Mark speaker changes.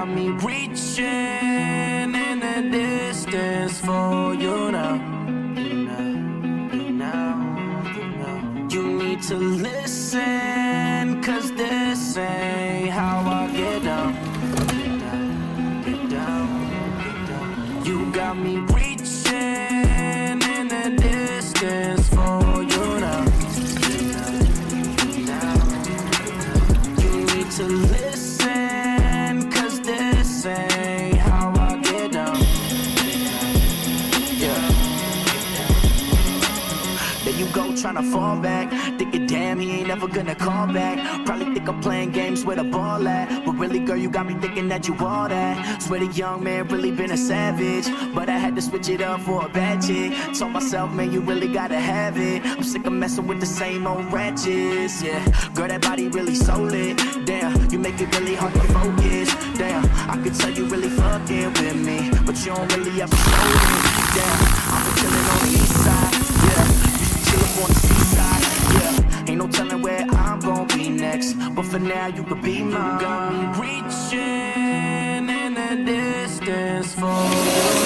Speaker 1: got me reaching in the distance for you now. You need to listen, cause this ain't how I get down. Get down. You got me reaching in the distance for you now. You need to listen, cause this ain't how I get down. Yeah. There you go, tryna fall back. Thinking, damn, he ain't never gonna call back. Probably think I'm playing games with a ball at. But really, girl, you got me thinking that you all that. Swear the young man really been a savage. But I had to switch it up for a bad chick. Told myself, man, you really gotta have it. I'm sick of messing with the same old ratchets, yeah. Girl, that body really so lit. Damn, you make it really hard to focus. Damn, I could tell you really fucking with me. But you don't really ever show it. Damn, I've been chillin' on the east side, yeah. Chill up on the seaside, yeah. Ain't no telling where I'm gon' be next. But for now, you could be mine. You got me reaching in the distance for you.